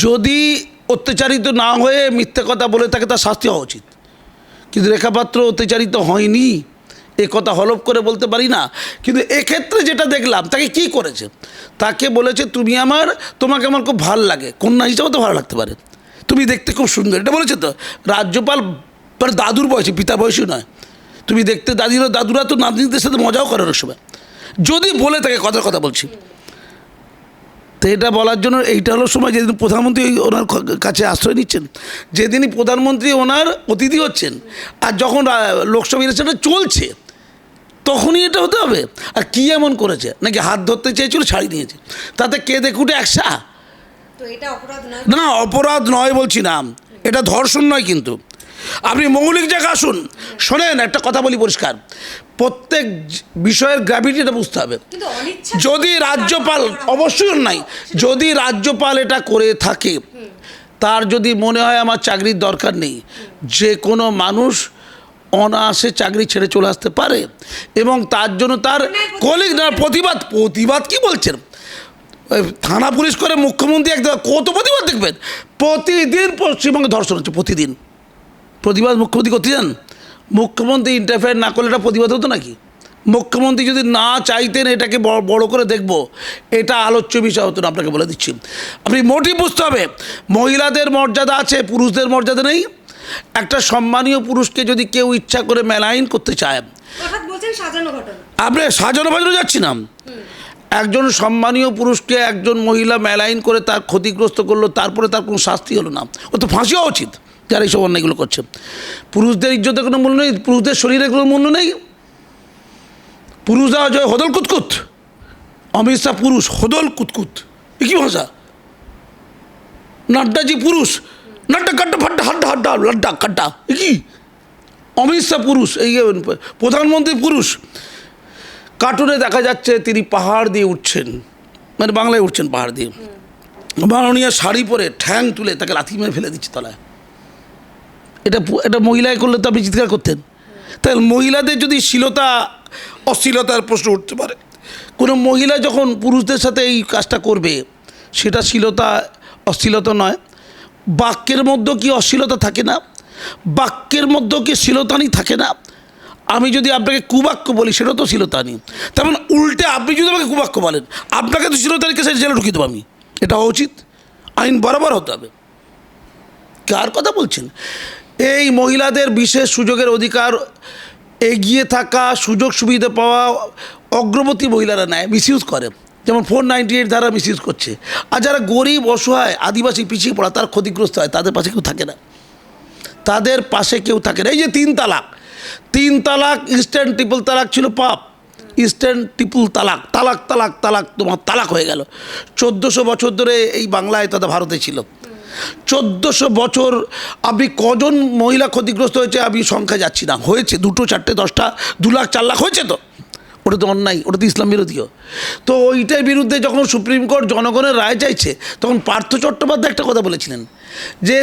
যদি অত্যাচারিত না হয়ে মিথ্যে কথা বলে থাকে তার শাস্তি হওয়া উচিত, কিন্তু রেখা পাত্র অত্যাচারিত হয়নি এ কথা হলফ করে বলতে পারি না। কিন্তু এক্ষেত্রে যেটা দেখলাম, তাকে কি করেছে, তাকে বলেছে তুমি তোমাকে আমার খুব ভালো লাগে, কন্যা হিসাবে তো ভালো লাগতে পারে, তুমি দেখতে খুব সুন্দর, এটা বলেছে তো। রাজ্যপাল মানে দাদুর বয়সে, পিতা বয়সী নয়, তুমি দেখতে দাদুরা তো নাতনিদের সাথে মজাও করে ওর সময়, যদি বলে তাকে কথার কথা বলছি। তো এটা বলার জন্য এইটা হলো সময় যেদিন প্রধানমন্ত্রী ওনার কাছে আশ্রয় নিচ্ছেন, যেদিনই প্রধানমন্ত্রী ওনার অতিথি হচ্ছেন, আর যখন লোকসভা ইলেকশনটা চলছে তখনই এটা হতে হবে। আর কী এমন করেছে, নাকি হাত ধরতে চেয়েছিল ছাড়ি নিয়েছে, তাতে কে দেখুটে একসা। না অপরাধ নয় বলছি না, এটা ধর্ষণ নয়। কিন্তু আপনি মৌলিক জায়গা আসুন, শোনেন একটা কথা বলি পরিষ্কার, প্রত্যেক বিষয়ের গ্র্যাভিটিটা বুঝতে হবে। যদি রাজ্যপাল, অবশ্যই নাই, যদি রাজ্যপাল এটা করে থাকে, তার যদি মনে হয় আমার চাকরির দরকার নেই, যে কোনো মানুষ অনায়াসে চাকরি ছেড়ে চলে আসতে পারে, এবং তার জন্য তার কলিগ না প্রতিবাদ কি বলছেন, থানা পুলিশ করে মুখ্যমন্ত্রী একদম কত প্রতিবাদ দেখবেন, প্রতিদিন পশ্চিমবঙ্গে ধর্ষণ হচ্ছে, প্রতিবাদ মুখ্যমন্ত্রী করতে যান, মুখ্যমন্ত্রী ইন্টারফেয়ার না করলে এটা প্রতিবাদ হতো নাকি? মুখ্যমন্ত্রী যদি না চাইতেন এটাকে বড় করে দেখব, এটা আলোচ্য বিষয় হতো না, আপনাকে বলে দিচ্ছি। আপনি মোটিভ বুঝতে হবে, মহিলাদের মর্যাদা আছে, পুরুষদের মর্যাদা নেই। একটা সম্মানীয় পুরুষকে যদি কেউ ইচ্ছা করে মেলাইন করতে চায়, আপনি সাজানো বাজানো যাচ্ছি না, একজন সম্মানীয় পুরুষকে একজন মহিলা মেলাইন করে তার ক্ষতিগ্রস্ত করলো, তারপরে তার কোনো শাস্তি হলো না, ও তো ফাঁসি হওয়া উচিত যারা এইসব অন্যায়গুলো করছে। পুরুষদের ইজ্জতের কোনো মূল্য নেই, পুরুষদের শরীরের কোনো মূল্য নেই। পুরুষরা জয় হদল কুতকুত, অমিত শাহ পুরুষ, হদল কুতকুত, এ কী ভাষা? নাড্ডাজি পুরুষ, নাড্ডা কাড্ডা ফাড্ডা হাড্ডা হাড্ডা লাড্ডা কাড্ডা, এ কি? অমিত শাহ পুরুষ, এই প্রধানমন্ত্রী পুরুষ। কার্টুনে দেখা যাচ্ছে তিনি পাহাড় দিয়ে উঠছেন, মানে বাংলায় উঠছেন পাহাড় দিয়ে, মাননীয় শাড়ি পরে ঠ্যাং তুলে তাকে লাথি মেরে ফেলে দিচ্ছে তলায়। এটা মহিলায় করলে তো আপনি চিৎকার করতেন। তাহলে মহিলাদের যদি অশ্লীলতার প্রশ্ন উঠতে পারে, কোনো মহিলা যখন পুরুষদের সাথে এই কাজটা করবে, সেটা অশ্লীলতা নয়। বাক্যের মধ্যেও কি অশ্লীলতা থাকে না? বাক্যের মধ্যেও কি শ্লীলতানি থাকে না? আমি যদি আপনাকে কুবাক্য বলি, সেটা তো শ্লীলতানি। তেমন উল্টে আপনি যদি আমাকে কুবাক্য বলেন, আপনাকে তো শ্লীলতানি কেসে জেলে ঢুকিয়ে দেবো আমি। এটা হওয়া উচিত, আইন বরাবর হতে হবে। কার কথা বলছেন? এই মহিলাদের বিশেষ সুযোগের অধিকার, এগিয়ে থাকা, সুযোগ সুবিধা পাওয়া অগ্রবর্তী মহিলারা নেয়, মিসইউজ করে। যেমন 498 ধারা মিসইউজ করছে। আর যারা গরিব, অসহায়, আদিবাসী, পিছিয়ে পড়া, তার ক্ষতিগ্রস্ত হয়, তাদের পাশে কেউ থাকে না, তাদের পাশে কেউ থাকে না। এই যে 3 তালাক, ইনস্ট্যান্ট ট্রিপল তালাক ছিল পাপ, ইনস্ট্যান্ট ট্রিপল তালাক তোমার তালাক হয়ে গেল। 1400 বছর ধরে এই বাংলায় তথা ভারতে ছিল। 1400 বছর আপনি কজন মহিলা ক্ষতিগ্রস্ত হয়েছে আমি সংখ্যা যাচ্ছি না, হয়েছে 2, 4, 10, 2 লাখ 4 লাখ হয়েছে। তো ওটা তো অন্যায়, ওটা তো ইসলাম বিরোধীও। তো ওইটার বিরুদ্ধে যখন সুপ্রিম কোর্ট জনগণের রায় চাইছে, তখন পার্থ চট্টোপাধ্যায় একটা কথা বলেছিলেন, যে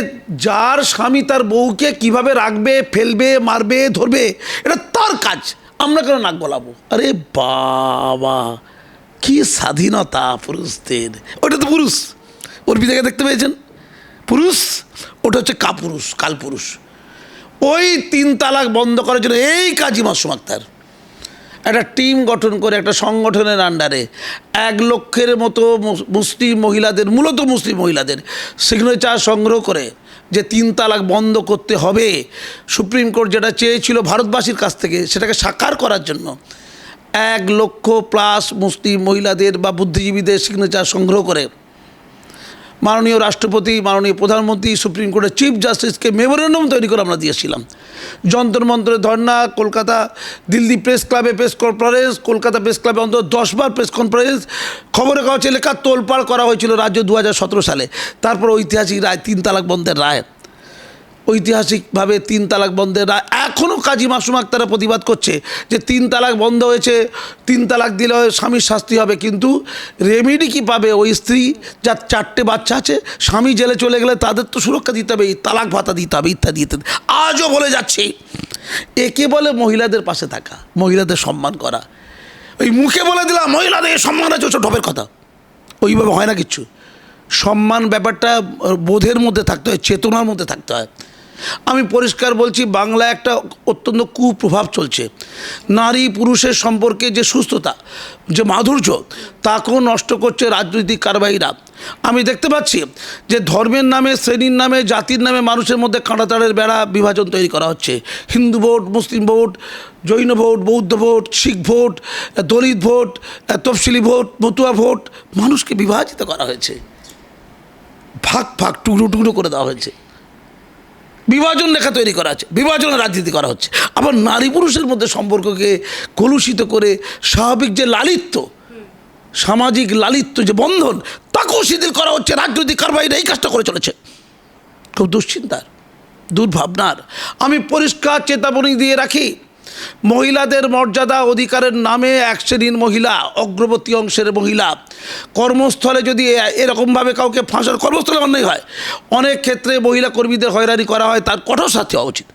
যার স্বামী তার বউকে কিভাবে রাখবে, ফেলবে, মারবে, ধরবে, এটা তার কাজ, আমরা কেন নাক গলাবো? আরে বাবা, কি স্বাধীনতা পুরুষদের! ওটা তো পুরুষ, অর্পিতাকে দেখতে পেয়েছেন, পুরুষ, ওটা হচ্ছে কালপুরুষ। ওই 3 তালাক বন্ধ করার জন্য এই কাজী মাসুম আক্তার একটা টিম গঠন করে, একটা সংগঠনের আন্ডারে 1 লক্ষের মতো মুসলিম মহিলাদের, মূলত মুসলিম মহিলাদের সিগনেচার সংগ্রহ করে যে 3 তালাক বন্ধ করতে হবে, সুপ্রিম কোর্ট যেটা চেয়েছিল ভারতবাসীর কাছ থেকে, সেটাকে সাকার করার জন্য 1 লক্ষ প্লাস মুসলিম মহিলাদের বা বুদ্ধিজীবীদের সিগনেচার সংগ্রহ করে মাননীয় রাষ্ট্রপতি, মাননীয় প্রধানমন্ত্রী, সুপ্রিম কোর্টের চিফ জাস্টিসকে মেমোরেন্ডাম তৈরি করে আমরা দিয়েছিলাম। যন্তর মন্ত্রের ধর্না, কলকাতা, দিল্লি প্রেস ক্লাবে প্রেস কনফারেন্স, কলকাতা প্রেস ক্লাবে অন্তত 10 বার প্রেস কনফারেন্স, খবরের কাগজে লেখা তোলপাড় করা হয়েছিল রাজ্য 2017 সালে। তারপর ঐতিহাসিক রায়, 3 তালাক বন্ধের রায়, ঐতিহাসিকভাবে 3 তালাক বন্ধের রায়। এখনও কাজী মাসুম আক্তারা প্রতিবাদ করছে যে 3 তালাক বন্ধ হয়েছে, 3 তালাক দিলে স্বামীর শাস্তি হবে, কিন্তু রেমেডি কী পাবে ওই স্ত্রী যার 4টে বাচ্চা আছে? স্বামী জেলে চলে গেলে তাদের তো সুরক্ষা দিতে হবে, তালাক ভাতা দিতে হবে, ইত্যাদি ইত্যাদি। আজও বলে যাচ্ছে, একে বলে মহিলাদের পাশে থাকা, মহিলাদের সম্মান করা। ওই মুখে বলে দিলাম মহিলাদের সম্মান আছে, ওসব ঢপের কথা, ওইভাবে হয় না কিচ্ছু। সম্মান ব্যাপারটা বোধের মধ্যে থাকতে হয়, চেতনার মধ্যে থাকতে হয়। আমি পরিষ্কার বলছি, বাংলায় একটা অত্যন্ত কুপ্রভাব চলছে। নারী পুরুষের সম্পর্কে যে সুস্থতা, যে মাধুর্য, তাকেও নষ্ট করছে রাজনৈতিক কারবারিরা। আমি দেখতে পাচ্ছি যে ধর্মের নামে, শ্রেণীর নামে, জাতির নামে মানুষের মধ্যে কাঁটাতারের বেড়া, বিভাজন তৈরি করা হচ্ছে। হিন্দু ভোট, মুসলিম ভোট, জৈন ভোট, বৌদ্ধ ভোট, শিখ ভোট, দলিত ভোট, তফসিলি ভোট, মতুয়া ভোট, মানুষকে বিভাজিত করা হয়েছে, ভাগ ভাগ টুকরো টুকরো করে দেওয়া হয়েছে, বিভাজন রেখা তৈরি করা হচ্ছে, বিভাজনের রাজনীতি করা হচ্ছে। আবার নারী পুরুষের মধ্যে সম্পর্ককে কলুষিত করে স্বাভাবিক যে লালিত্য, সামাজিক লালিত্য, যে বন্ধন, তাকেও শিথিল করা হচ্ছে। রাজনৈতিক কারবারিরা এই কাজটা করে চলেছে। খুব দুশ্চিন্তার, দুর্ভাবনার। আমি পরিষ্কার চেতাবনী দিয়ে রাখি, মহিলাদের মর্যাদা অধিকারের নামে এক শ্রেণীর মহিলা, অগ্রবর্তী অংশের মহিলা, কর্মস্থলে যদি এরকমভাবে কাউকে ফাঁসার, কর্মস্থলে অন্যায় হয়, অনেক ক্ষেত্রে মহিলা কর্মীদের হয়রানি করা হয়, তার কঠোর শাস্তি হওয়া উচিত।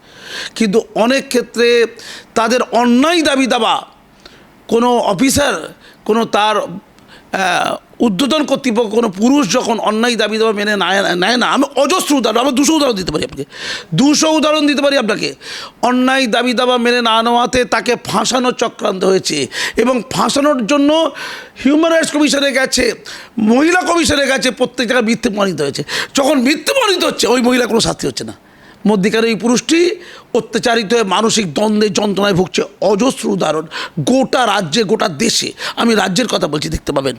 কিন্তু অনেক ক্ষেত্রে তাদের অন্যায় দাবি দাবা কোনো অফিসার, কোনো তার ঊর্ধ্বতন কর্তৃপক্ষ, কোনো পুরুষ যখন অন্যায় দাবি দাবা মেনে নেয় না, আমি অজস্র উদাহরণ, আমি 200 উদাহরণ দিতে পারি আপনাকে, 200 উদাহরণ দিতে পারি আপনাকে। অন্যায় দাবি দাবা মেনে না নেওয়াতে তাকে ফাঁসানোর চক্রান্ত হয়েছে, এবং ফাঁসানোর জন্য হিউম্যান রাইটস কমিশনে গেছে, মহিলা কমিশনে গেছে, প্রত্যেক জায়গায় মিথ্যে প্রমাণিত হয়েছে। যখন মিথ্যে প্রমাণিত হচ্ছে, ওই মহিলা কোনো শাস্তি হচ্ছে না। মধ্যিকার এই পুরুষটি অত্যাচারিত হয়ে মানসিক দ্বন্দ্বে, যন্ত্রণায় ভুগছে। অজস্র উদাহরণ, গোটা রাজ্যে, গোটা দেশে। আমি রাজ্যের কথা বলছি, দেখতে পাবেন।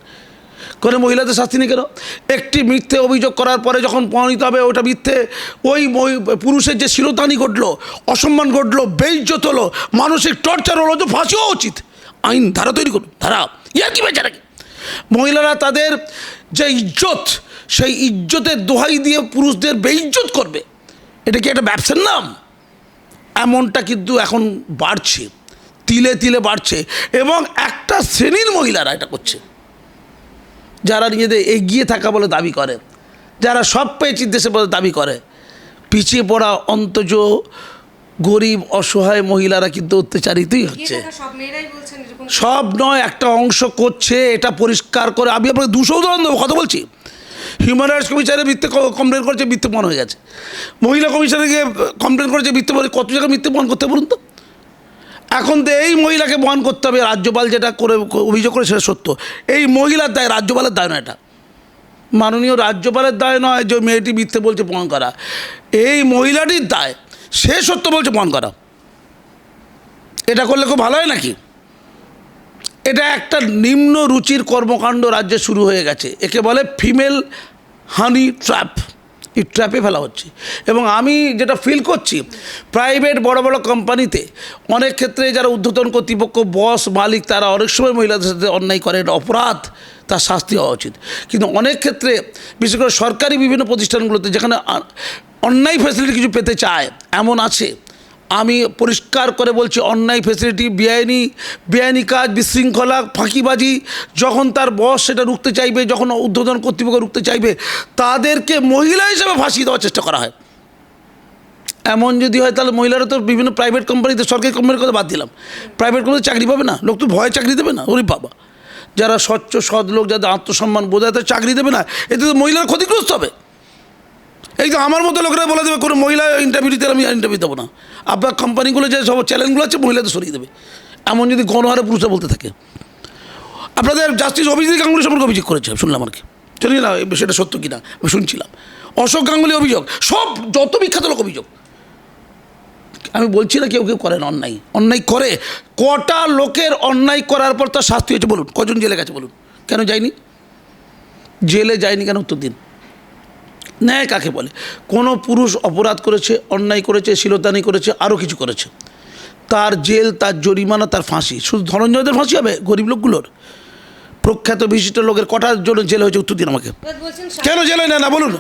কোনো মহিলাদের শাস্তি নেই কেন? একটি মিথ্যে অভিযোগ করার পরে যখন প্রমাণিত হবে ওটা মিথ্যে, ওই পুরুষের যে শিরোধানি ঘটলো, অসম্মান ঘটলো, বেইজ্জত হলো, মানসিক টর্চার হলো, তো ফাঁসি হওয়া উচিত। আইন ধারা তৈরি করুন, ধারা। ইয়ার কি বেচারা কি? মহিলারা তাদের যে ইজ্জত, সেই ইজ্জতের দোহাই দিয়ে পুরুষদের বেইজ্জত করবে, এটা কি একটা ব্যবসার নাম? এমনটা কিন্তু এখন বাড়ছে, তিলে তিলে বাড়ছে, এবং একটা শ্রেণীর মহিলারা এটা করছে, যারা নিজেদের এগিয়ে থাকা বলে দাবি করে, যারা সব পেয়েছি দেশে বলে দাবি করে। পিছিয়ে পড়া, অন্তজ গরিব, অসহায় মহিলারা কিন্তু অত্যাচারিতই হচ্ছে। সব নয়, একটা অংশ করছে, এটা পরিষ্কার করে। আমি আপনাকে 200 উদাহরণ দেবো, কথা বলছি। হিউম্যান রাইটস কমিশনে মিথ্যে কমপ্লেন করেছে, মিথ্যে প্রমাণ হয়ে গেছে। মহিলা কমিশনে গিয়ে কমপ্লেন করেছে, মিথ্যে প্রমাণ। কত জায়গায় মিথ্যে প্রমাণ করতে বলুন তো? এখন তো এই মহিলাকে বহন করতে হবে। রাজ্যপাল যেটা করে অভিযোগ করে সেটা সত্য। এই মহিলার দায়, রাজ্যপালের দায় নয়। এটা মাননীয় রাজ্যপালের দায় নয় যে মেয়েটি মিথ্যে বলছে প্রমাণ করা, এই মহিলাটির দায়, সে সত্য বলছে প্রমাণ করা। এটা করলে খুব ভালো হয় নাকি? এটা একটা নিম্ন রুচির কর্মকাণ্ড রাজ্যে শুরু হয়ে গেছে। একে বলে ফিমেল হানি ট্র্যাপ। এই ট্র্যাপে ফেলা হচ্ছে। এবং আমি যেটা ফিল করছি, প্রাইভেট বড় বড় কোম্পানিতে অনেক ক্ষেত্রে যারা ঊর্ধ্বতন কর্তৃপক্ষ, বস, মালিক, তারা অনেক সময় মহিলাদের সাথে অন্যায় করে, এটা অপরাধ, তার শাস্তি হওয়া উচিত। কিন্তু অনেক ক্ষেত্রে, বিশেষ করে সরকারি বিভিন্ন প্রতিষ্ঠানগুলোতে, যেখানে অন্যায় ফ্যাসিলিটি কিছু পেতে চায়, এমন আছে। আমি পরিষ্কার করে বলছি, অন্যায় ফ্যাসিলিটি, বেআইনি কাজ, বিশৃঙ্খলা, ফাঁকিবাজি, যখন তার বস সেটা রুখতে চাইবে, যখন ঊর্ধ্বতন কর্তৃপক্ষ রুখতে চাইবে, তাদেরকে মহিলা হিসেবে ফাঁসি দেওয়ার চেষ্টা করা হয়। এমন যদি হয়, তাহলে মহিলারা তো বিভিন্ন প্রাইভেট কোম্পানিতে, সরকারি কোম্পানির কথা বাদ দিলাম, প্রাইভেট কোম্পানিতে চাকরি পাবে না। লোক তো ভয়ে চাকরি দেবে না। ওরে বাবা, যারা স্বচ্ছ সৎ লোক, যাদের আত্মসম্মান বোঝায়, তাদের চাকরি দেবে না। এতে তো মহিলারা ক্ষতিগ্রস্ত হবে। এই তো আমার মতো লোকেরা বলে দেবে, কোনো মহিলা ইন্টারভিউ দিতে, আমি ইন্টারভিউ দেবো না। আপনার কোম্পানিগুলো যে সব চ্যালেঞ্জগুলো আছে, মহিলাদের সরিয়ে দেবে। এমন যদি গণহারে পুরুষরা বলতে থাকে। আপনাদের জাস্টিস অভিজিৎ গাঙ্গুলি সম্পর্কে অভিযোগ করেছে, শুনলাম আর কি, জানি না সেটা সত্য কিনা, আমি শুনছিলাম। অশোক গাঙ্গুলি অভিযোগ, সব যত বিখ্যাত লোক অভিযোগ। আমি বলছি না কেউ কেউ করেন অন্যায়, অন্যায় করে। কটা লোকের অন্যায় করার পর তার শাস্তি হয়েছে বলুন? কজন জেলে গেছে বলুন? কেন যায়নি? জেলে যায়নি কেন? উত্তর দিন। ন্যায় কাকে বলে? কোনো পুরুষ অপরাধ করেছে, অন্যায় করেছে, শিলতানি করেছে, আরও কিছু করেছে, তার জেল, তার জরিমানা, তার ফাঁসি। শুধু ধনঞ্জয়দের ফাঁসি হবে? গরিব লোকগুলোর, প্রখ্যাত বিশিষ্ট লোকের কটার জন্য জেল হয়েছে? উত্তর দিন আমাকে। কেন জেলে না বলুন?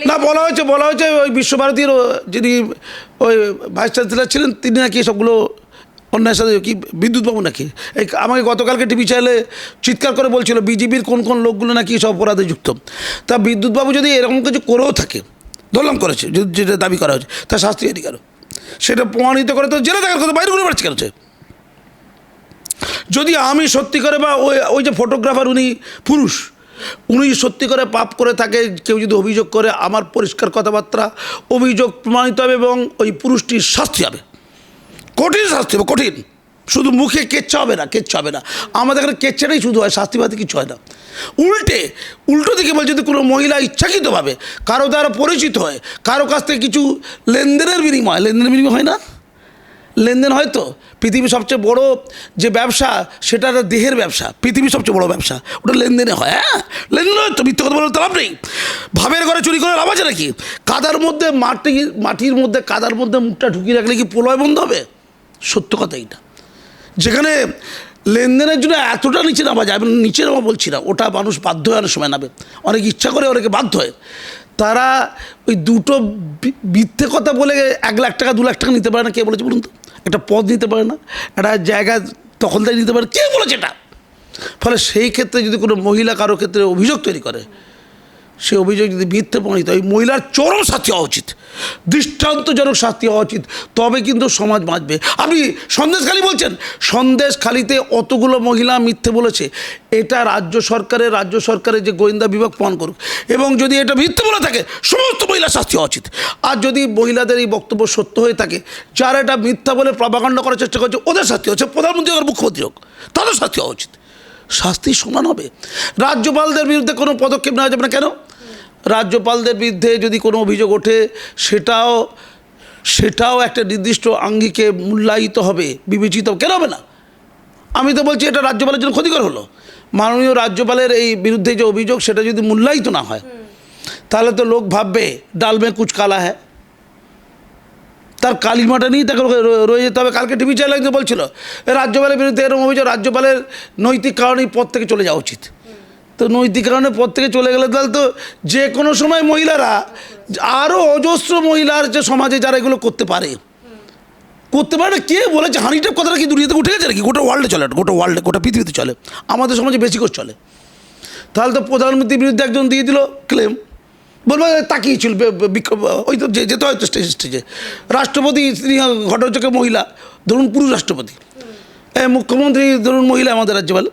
না, বলা হয়েছে ওই বিশ্বভারতীর যিনি ওই ভাইস চ্যান্সেলার ছিলেন, তিনি নাকি সবগুলো অন্যায়ের সাথে, কি বিদ্যুৎবাবু নাকি, এই আমাকে গতকালকে টিভি চ্যানেলে চিৎকার করে বলছিল বিজেপির কোন কোন লোকগুলো নাকি সব অপরাধে যুক্ত। তা বিদ্যুৎবাবু যদি এরকম কিছু করেও থাকে, ধরলাম করেছে, যেটা দাবি করা হয়েছে, তার শাস্তি হয়নি কেন? সেটা প্রমাণিত করে তো জেলে থাকার কথা, বাইরে ঘুরে বেড়াচ্ছে কেন? যদি আমি সত্যি করে, বা ওই যে ফটোগ্রাফার, উনি পুরুষ, উনি সত্যি করে পাপ করে থাকে, কেউ যদি অভিযোগ করে, আমার পরিষ্কার কথাবার্তা, অভিযোগ প্রমাণিত হবে এবং ওই পুরুষটির শাস্তি হবে, কঠিন শাস্তি হবে, কঠিন। শুধু মুখে কেচ্ছা হবে না, কেচ্ছা হবে না। আমাদের এখানে কেচ্ছাটাই শুধু হয়, শাস্তিবাদী কিছু হয় না। উল্টো দিকে বলে, যদি কোনো মহিলা ইচ্ছাকৃতভাবে কারো দ্বারা পরিচিত হয়, কারো কাছ থেকে কিছু লেনদেনের বিনিময় হয় না, লেনদেন হয় তো। পৃথিবীর সবচেয়ে বড় যে ব্যবসা, সেটা একটা দেহের ব্যবসা, পৃথিবীর সবচেয়ে বড় ব্যবসা, ওটা লেনদেনে হয়। হ্যাঁ, লেনদেন হয় তো, মিথ্যা কথা বলে তো লাভ নেই। ভাবের ঘরে চুরি করে লাভ আছে নাকি? কাদার মধ্যে মাটির মধ্যে কাদার মধ্যে মুখটা ঢুকিয়ে রাখলে কি প্রলয় বন্ধ হবে? সত্য কথা এইটা। যেখানে লেনদেনের জন্য এতটা নিচে নামা যায়, আমি নিচে নামা বলছি না, ওটা মানুষ বাধ্য হয়, অনেক সময় নামে, অনেক ইচ্ছা করে, অনেকে বাধ্য হয়। তারা ওই দুটো মিথ্যে কথা বলে 1 লাখ টাকা 2 লাখ টাকা নিতে পারে না। কে বলেছে বলুন তো? একটা পদ নিতে পারে না, একটা জায়গা দখলদারি নিতে পারে, কে বলেছে এটা? ফলে সেই ক্ষেত্রে যদি কোনো মহিলা কারো ক্ষেত্রে অভিযোগ তৈরি করে, সে অভিযোগ যদি মিথ্যে প্রমাণিত, ওই মহিলার চরম শাস্তি হওয়া উচিত, দৃষ্টান্তজনক শাস্তি হওয়া উচিত, তবে কিন্তু সমাজ বাঁচবে। আপনি সন্দেশখালি বলছেন, সন্দেশখালিতে অতগুলো মহিলা মিথ্যে বলেছে, এটা রাজ্য সরকারের যে গোয়েন্দা বিভাগ প্রমাণ করুক, এবং যদি এটা মিথ্যে বলে থাকে, সমস্ত মহিলা শাস্তি হওয়া উচিত। আর যদি মহিলাদের এই বক্তব্য সত্য হয়ে থাকে, যারা এটা মিথ্যা বলে প্রপাগান্ডা করার চেষ্টা করছে, ওদের শাস্তি হচ্ছে, প্রধানমন্ত্রী হোক, মুখ্যমন্ত্রী হোক, তাদের শাস্তি হওয়া উচিত, শাস্তি সমান হবে। রাজ্যপালদের বিরুদ্ধে কোনো পদক্ষেপ নেওয়া যাবে না কেন? রাজ্যপালদের বিরুদ্ধে যদি কোনো অভিযোগ ওঠে, সেটাও একটা নির্দিষ্ট আঙ্গিকে মূল্যায়িত হবে, বিবেচিত কেন হবে না? আমি তো বলছি এটা রাজ্যপালের জন্য ক্ষতিকর হলো। মাননীয় রাজ্যপালের এই বিরুদ্ধে যে অভিযোগ, সেটা যদি মূল্যায়িত না হয়, তাহলে তো লোক ভাববে ডাল মে কুচ কালা হ্যায়, তার কালিমাটা নিয়েই তাকে রয়ে যেতে হবে। কালকে টিভি চ্যানেলে একজন বলছিল, রাজ্যপালের বিরুদ্ধে এরকম অভিযোগ, রাজ্যপালের নৈতিক কারণেই পদ থেকে চলে যাওয়া উচিত। তো নৈতিক কারণে পদ থেকে চলে গেলে তাহলে তো যে কোনো সময় মহিলারা, আরও অজস্র মহিলার যে সমাজে যারা এগুলো করতে পারে না। কে বলেছে? হানিটার কথাটা কি দুনিয়াতে উঠে গেছে নাকি? গোটা ওয়ার্ল্ডে চলে, গোটা পৃথিবীতে চলে, আমাদের সমাজে বেশি করে চলে। তাহলে তো প্রধানমন্ত্রীর বিরুদ্ধে একজন দিয়ে দিল ক্লেম, বলবো তাকিয়েছিল, ওই তো যেতে হয়তো স্টেজে রাষ্ট্রপতি ঘটনাচক্রে মহিলা, ধরুন পুরুষ রাষ্ট্রপতি, মুখ্যমন্ত্রী ধরুন মহিলা, আমাদের রাজ্যপাল,